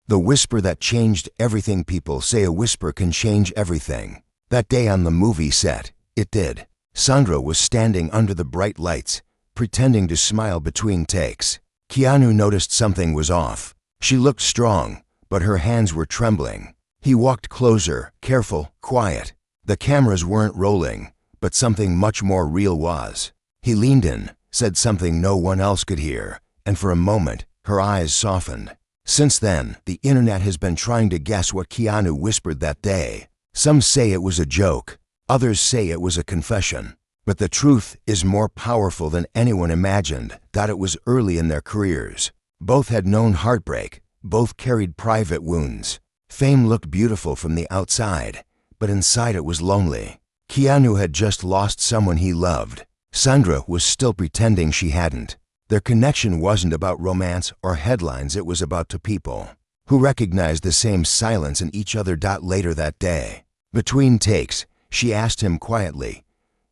The whisper that changed everything. People say a whisper can change everything. That day on the movie set, it did. Sandra was standing under the bright lights, pretending to smile between takes. Keanu noticed something was off. She looked strong, but her hands were trembling. He walked closer, careful, quiet. The cameras weren't rolling, but something much more real was. He leaned in, said something no one else could hear, and for a moment, her eyes softened. Since then, the internet has been trying to guess what Keanu whispered that day. Some say it was a joke, others say it was a confession. But the truth is more powerful than anyone imagined. That it was early in their careers. Both had known heartbreak, both carried private wounds. Fame looked beautiful from the outside, but inside it was lonely. Keanu had just lost someone he loved. Sandra was still pretending she hadn't. Their connection wasn't about romance or headlines, it was about two people who recognized the same silence in each other. Later that day, between takes, she asked him quietly,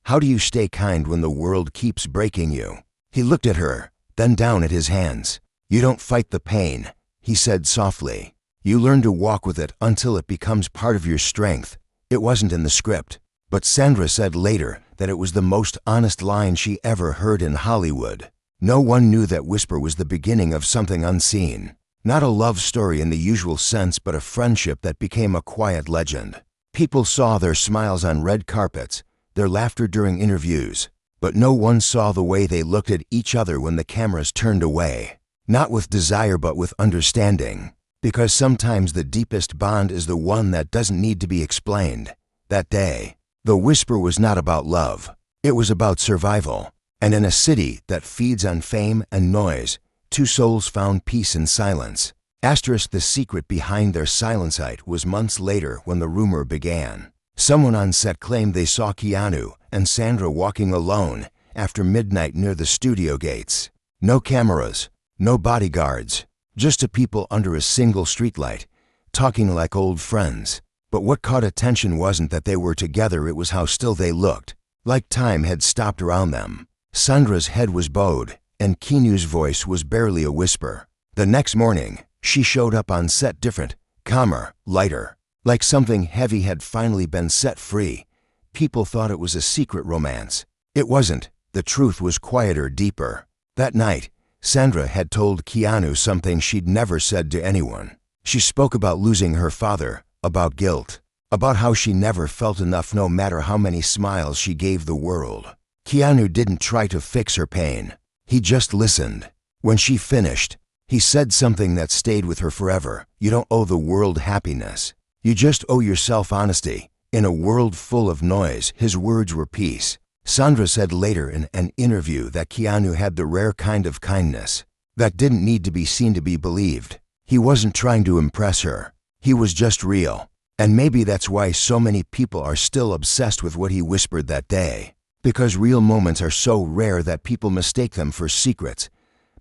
"How do you stay kind when the world keeps breaking you?" He looked at her, then down at his hands. "You don't fight the pain," he said softly. "You learn to walk with it until it becomes part of your strength." It wasn't in the script, but Sandra said later that it was the most honest line she ever heard in Hollywood. No one knew that whisper was the beginning of something unseen. Not a love story in the usual sense, but a friendship that became a quiet legend. People saw their smiles on red carpets, their laughter during interviews, but no one saw the way they looked at each other when the cameras turned away. Not with desire, but with understanding. Because sometimes the deepest bond is the one that doesn't need to be explained. That day, the whisper was not about love. It was about survival. And in a city that feeds on fame and noise, two souls found peace in silence. The secret behind their silence was months later when the rumor began. Someone on set claimed they saw Keanu and Sandra walking alone after midnight near the studio gates. No cameras, no bodyguards, just two people under a single streetlight, talking like old friends. But what caught attention wasn't that they were together, it was how still they looked, like time had stopped around them. Sandra's head was bowed, and Keanu's voice was barely a whisper. The next morning, she showed up on set different, calmer, lighter. Like something heavy had finally been set free. People thought it was a secret romance. It wasn't. The truth was quieter, deeper. That night, Sandra had told Keanu something she'd never said to anyone. She spoke about losing her father, about guilt, about how she never felt enough no matter how many smiles she gave the world. Keanu didn't try to fix her pain. He just listened. When she finished, he said something that stayed with her forever. "You don't owe the world happiness. You just owe yourself honesty." In a world full of noise, his words were peace. Sandra said later in an interview that Keanu had the rare kind of kindness that didn't need to be seen to be believed. He wasn't trying to impress her. He was just real. And maybe that's why so many people are still obsessed with what he whispered that day. Because real moments are so rare that people mistake them for secrets.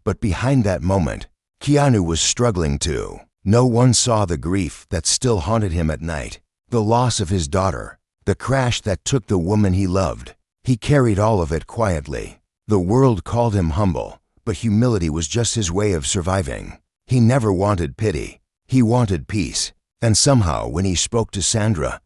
But behind that moment, Keanu was struggling too. No one saw the grief that still haunted him at night. The loss of his daughter. The crash that took the woman he loved. He carried all of it quietly. The world called him humble, but humility was just his way of surviving. He never wanted pity. He wanted peace. And somehow, when he spoke to Sandra,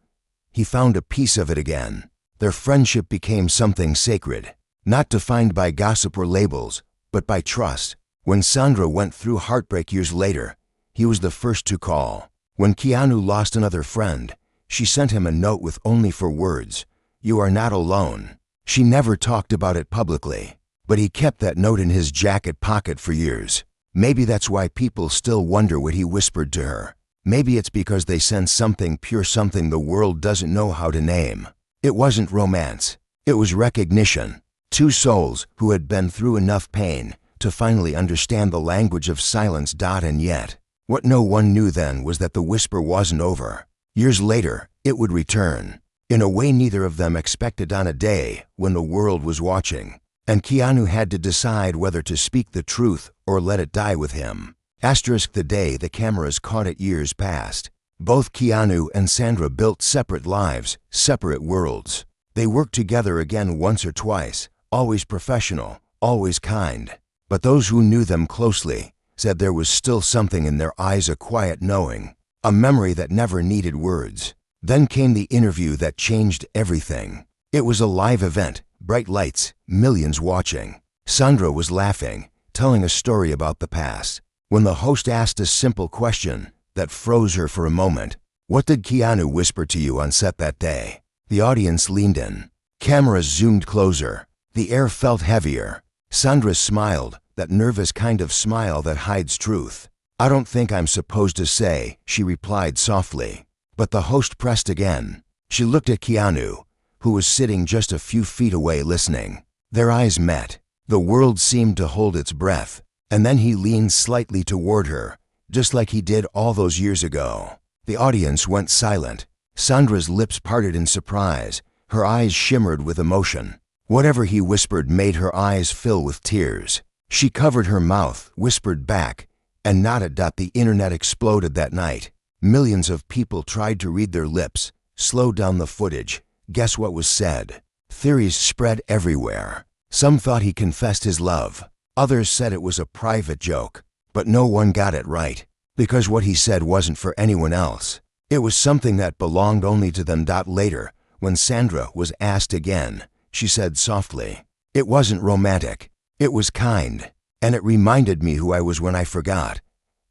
he found a piece of it again. Their friendship became something sacred, not defined by gossip or labels, but by trust. When Sandra went through heartbreak years later, he was the first to call. When Keanu lost another friend, she sent him a note with only 4 words, "You are not alone." She never talked about it publicly, but he kept that note in his jacket pocket for years. Maybe that's why people still wonder what he whispered to her. Maybe it's because they sense something pure, something the world doesn't know how to name. It wasn't romance. It was recognition. Two souls who had been through enough pain to finally understand the language of silence. And yet, what no one knew then was that the whisper wasn't over. Years later, it would return, in a way neither of them expected, on a day when the world was watching. And Keanu had to decide whether to speak the truth or let it die with him. The day the cameras caught it, years passed. Both Keanu and Sandra built separate lives, separate worlds. They worked together again once or twice, always professional, always kind. But those who knew them closely said there was still something in their eyes, a quiet knowing, a memory that never needed words. Then came the interview that changed everything. It was a live event, bright lights, millions watching. Sandra was laughing, telling a story about the past, when the host asked a simple question that froze her for a moment. What did Keanu whisper to you on set that day? The audience leaned in. Cameras zoomed closer. The air felt heavier. Sandra smiled, that nervous kind of smile that hides truth. I don't think I'm supposed to say, she replied softly. But the host pressed again. She looked at Keanu, who was sitting just a few feet away listening. Their eyes met. The world seemed to hold its breath. And then he leaned slightly toward her, just like he did all those years ago. The audience went silent. Sandra's lips parted in surprise. Her eyes shimmered with emotion. Whatever he whispered made her eyes fill with tears. She covered her mouth, whispered back, and nodded. The internet exploded that night. Millions of people tried to read their lips, slow down the footage. Guess what was said? Theories spread everywhere. Some thought he confessed his love. Others said it was a private joke. But no one got it right, because what he said wasn't for anyone else. It was something that belonged only to them. Later, when Sandra was asked again, she said softly, "It wasn't romantic. It was kind. And it reminded me who I was when I forgot."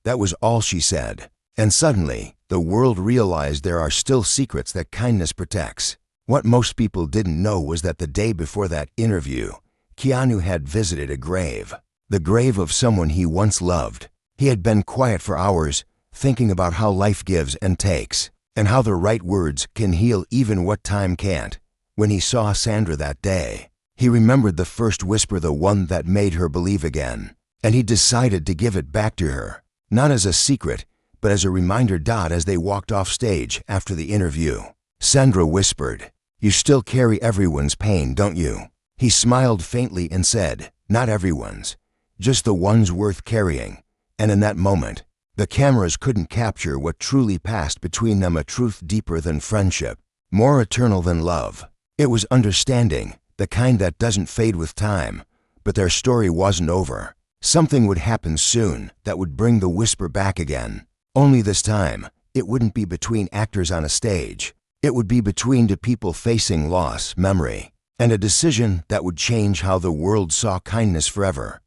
That was all she said. And suddenly, the world realized there are still secrets that kindness protects. What most people didn't know was that the day before that interview, Keanu had visited a grave. The grave of someone he once loved. He had been quiet for hours, thinking about how life gives and takes, and how the right words can heal even what time can't. When he saw Sandra that day, he remembered the first whisper, the one that made her believe again, and he decided to give it back to her, not as a secret, but as a reminder. As they walked off stage after the interview, Sandra whispered, "You still carry everyone's pain, don't you?" He smiled faintly and said, "Not everyone's, just the ones worth carrying." And in that moment, the cameras couldn't capture what truly passed between them, a truth deeper than friendship, more eternal than love. It was understanding, the kind that doesn't fade with time. But their story wasn't over. Something would happen soon that would bring the whisper back again. Only this time, it wouldn't be between actors on a stage. It would be between two people facing loss, memory, and a decision that would change how the world saw kindness forever.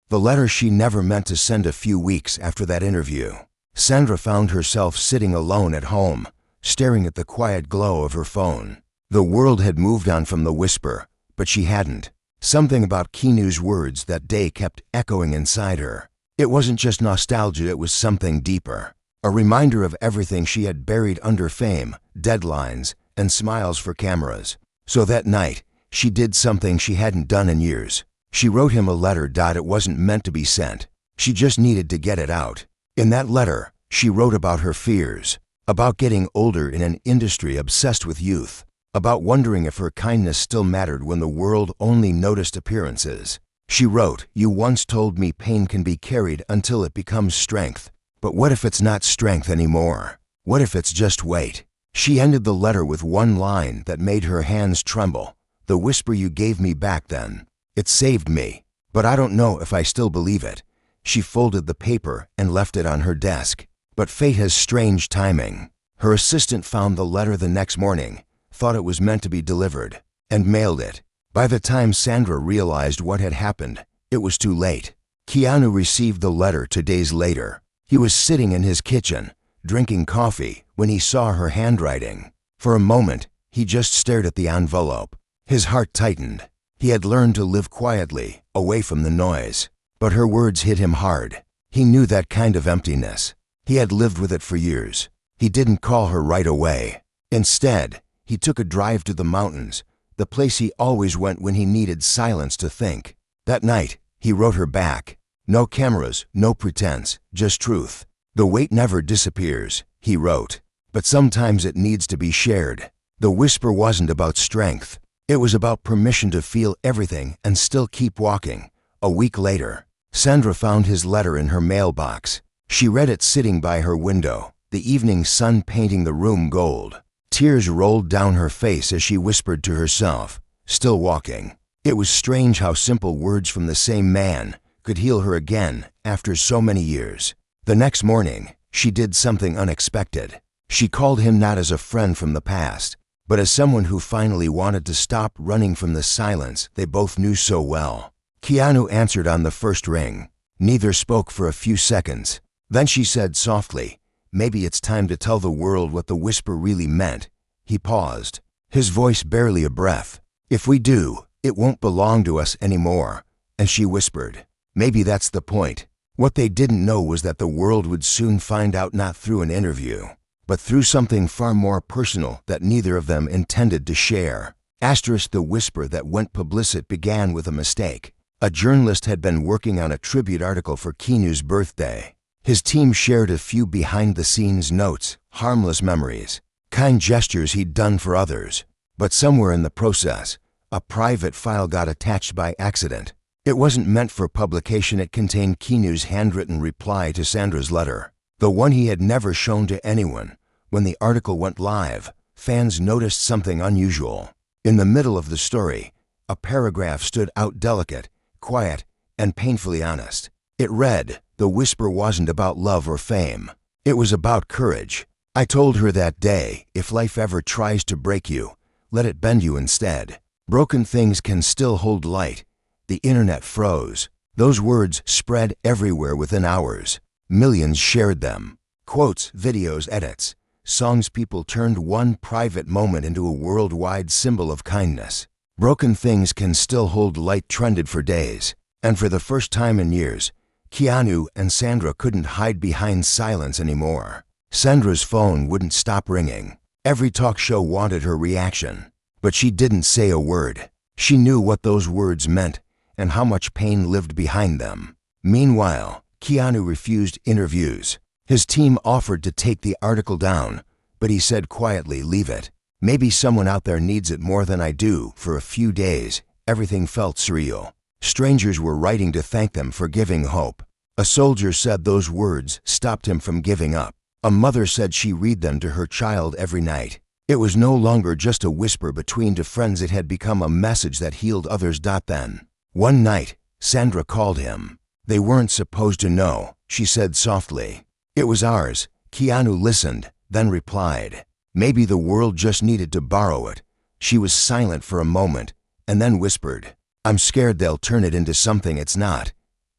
The letter she never meant to send. A few weeks after that interview, Sandra found herself sitting alone at home, staring at the quiet glow of her phone. The world had moved on from the whisper, but she hadn't. Something about Keanu's words that day kept echoing inside her. It wasn't just nostalgia, it was something deeper. A reminder of everything she had buried under fame, deadlines, and smiles for cameras. So that night, she did something she hadn't done in years. She wrote him a letter. It wasn't meant to be sent. She just needed to get it out. In that letter, she wrote about her fears, about getting older in an industry obsessed with youth, about wondering if her kindness still mattered when the world only noticed appearances. She wrote, "You once told me pain can be carried until it becomes strength. But what if it's not strength anymore? What if it's just weight?" She ended the letter with one line that made her hands tremble. "The whisper you gave me back then. It saved me, but I don't know if I still believe it." She folded the paper and left it on her desk. But fate has strange timing. Her assistant found the letter the next morning, thought it was meant to be delivered, and mailed it. By the time Sandra realized what had happened, it was too late. Keanu received the letter 2 days later. He was sitting in his kitchen, drinking coffee, when he saw her handwriting. For a moment, he just stared at the envelope. His heart tightened. He had learned to live quietly, away from the noise. But her words hit him hard. He knew that kind of emptiness. He had lived with it for years. He didn't call her right away. Instead, he took a drive to the mountains, the place he always went when he needed silence to think. That night, he wrote her back. No cameras, no pretense, just truth. "The weight never disappears," he wrote, "but sometimes it needs to be shared." The whisper wasn't about strength. It was about permission to feel everything and still keep walking. A week later, Sandra found his letter in her mailbox. She read it sitting by her window, the evening sun painting the room gold. Tears rolled down her face as she whispered to herself, still walking. It was strange how simple words from the same man could heal her again after so many years. The next morning, she did something unexpected. She called him not as a friend from the past, but as someone who finally wanted to stop running from the silence they both knew so well. Keanu answered on the first ring. Neither spoke for a few seconds. Then she said softly, "Maybe it's time to tell the world what the whisper really meant." He paused, his voice barely a breath. "If we do, it won't belong to us anymore." And she whispered, "Maybe that's the point." What they didn't know was that the world would soon find out, not through an interview, but through something far more personal that neither of them intended to share. The whisper that went publicit began with a mistake. A journalist had been working on a tribute article for Keanu's birthday. His team shared a few behind-the-scenes notes, harmless memories, kind gestures he'd done for others. But somewhere in the process, a private file got attached by accident. It wasn't meant for publication. It contained Keanu's handwritten reply to Sandra's letter, the one he had never shown to anyone. When the article went live, fans noticed something unusual. In the middle of the story, a paragraph stood out, delicate, quiet, and painfully honest. It read, "The whisper wasn't about love or fame. It was about courage. I told her that day, if life ever tries to break you, let it bend you instead. Broken things can still hold light." The internet froze. Those words spread everywhere within hours. Millions shared them. Quotes, videos, edits, songs. People turned one private moment into a worldwide symbol of kindness. "Broken things can still hold light" trended for days. And for the first time in years, Keanu and Sandra couldn't hide behind silence anymore. Sandra's phone wouldn't stop ringing. Every talk show wanted her reaction. But she didn't say a word. She knew what those words meant and how much pain lived behind them. Meanwhile, Keanu refused interviews. His team offered to take the article down, but he said quietly, "Leave it. Maybe someone out there needs it more than I do." For a few days, everything felt surreal. Strangers were writing to thank them for giving hope. A soldier said those words stopped him from giving up. A mother said she read them to her child every night. It was no longer just a whisper between two friends. It had become a message that healed others. Then, one night, Sandra called him. "They weren't supposed to know," she said softly. "It was ours." Keanu listened, then replied, "Maybe the world just needed to borrow it." She was silent for a moment, and then whispered, "I'm scared they'll turn it into something it's not."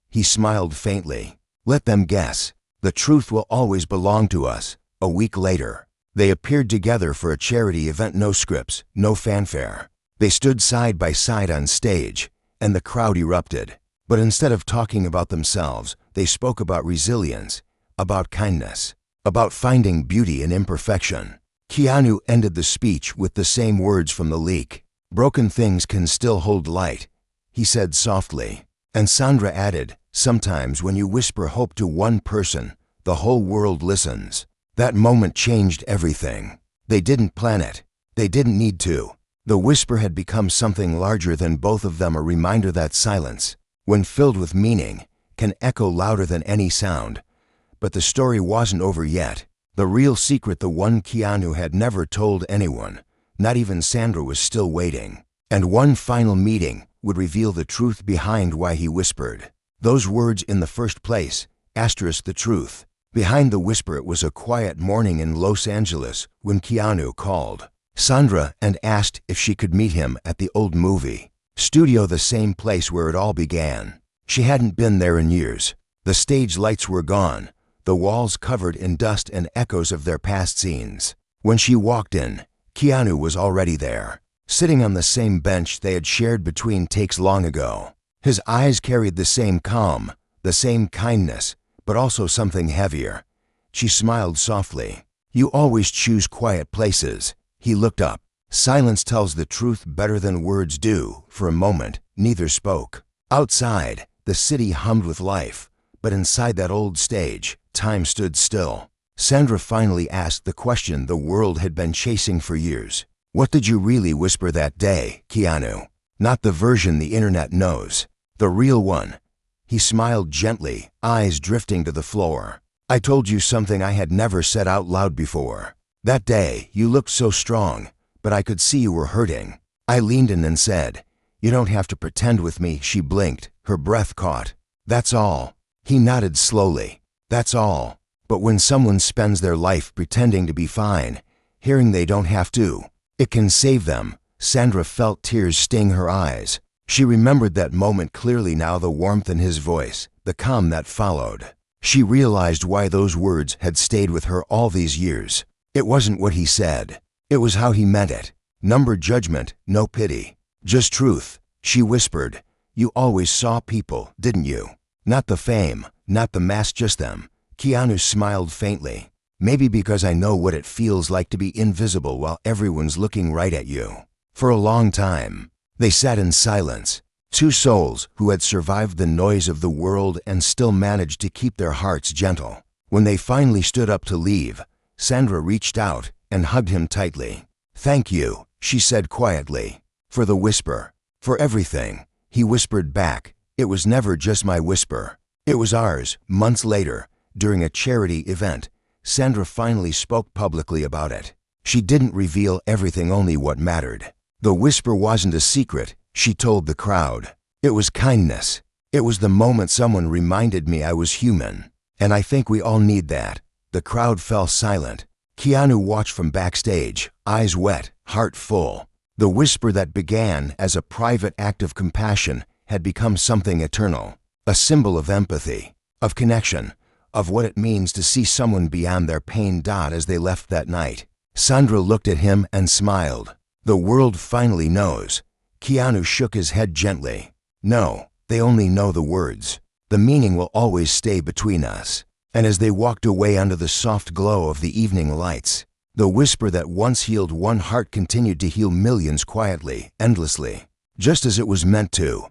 He smiled faintly. "Let them guess. The truth will always belong to us." A week later, they appeared together for a charity event. No scripts, no fanfare. They stood side by side on stage, and the crowd erupted. But instead of talking about themselves, they spoke about resilience, about kindness, about finding beauty in imperfection. Keanu ended the speech with the same words from the leak. "Broken things can still hold light," he said softly. And Sandra added, "Sometimes when you whisper hope to one person, the whole world listens." That moment changed everything. They didn't plan it. They didn't need to. The whisper had become something larger than both of them, a reminder that silence, when filled with meaning, can echo louder than any sound. But the story wasn't over yet. The real secret, the one Keanu had never told anyone, not even Sandra, was still waiting. And one final meeting would reveal the truth behind why he whispered those words in the first place. The truth behind the whisper. It was a quiet morning in Los Angeles when Keanu called Sandra and asked if she could meet him at the old movie studio, the same place where it all began. She hadn't been there in years. The stage lights were gone, the walls covered in dust and echoes of their past scenes. When she walked in, Keanu was already there, sitting on the same bench they had shared between takes long ago. His eyes carried the same calm, the same kindness, but also something heavier. She smiled softly. "You always choose quiet places." He looked up. "Silence tells the truth better than words do." For a moment, neither spoke. Outside, the city hummed with life, but inside that old stage, time stood still. Sandra finally asked the question the world had been chasing for years. "What did you really whisper that day, Keanu? Not the version the internet knows. The real one." He smiled gently, eyes drifting to the floor. "I told you something I had never said out loud before. That day, you looked so strong, but I could see you were hurting. I leaned in and said, 'You don't have to pretend with me.'" She blinked, her breath caught. "That's all." He nodded slowly. That's all. But when someone spends their life pretending to be fine, hearing they don't have to, it can save them. Sandra felt tears sting her eyes. She remembered that moment clearly now, the warmth in his voice, the calm that followed. She realized why those words had stayed with her all these years. It wasn't what he said. It was how he meant it. No judgment, no pity. Just truth. She whispered, "You always saw people, didn't you? Not the fame, not the mask, just them." Keanu smiled faintly. "Maybe because I know what it feels like to be invisible while everyone's looking right at you." For a long time, they sat in silence. Two souls who had survived the noise of the world and still managed to keep their hearts gentle. When they finally stood up to leave, Sandra reached out and hugged him tightly. "Thank you," she said quietly. "For the whisper. For everything." He whispered back, "It was never just my whisper. It was ours." Months later, during a charity event, Sandra finally spoke publicly about it. She didn't reveal everything, only what mattered. The whisper wasn't a secret, she told the crowd. It was kindness. It was the moment someone reminded me I was human. And I think we all need that. The crowd fell silent. Keanu watched from backstage, eyes wet, heart full. The whisper that began as a private act of compassion had become something eternal, a symbol of empathy, of connection, of what it means to see someone beyond their pain. As they left that night, Sandra looked at him and smiled. "The world finally knows." Keanu shook his head gently. "No, they only know the words. The meaning will always stay between us." And as they walked away under the soft glow of the evening lights, the whisper that once healed one heart continued to heal millions quietly, endlessly, just as it was meant to.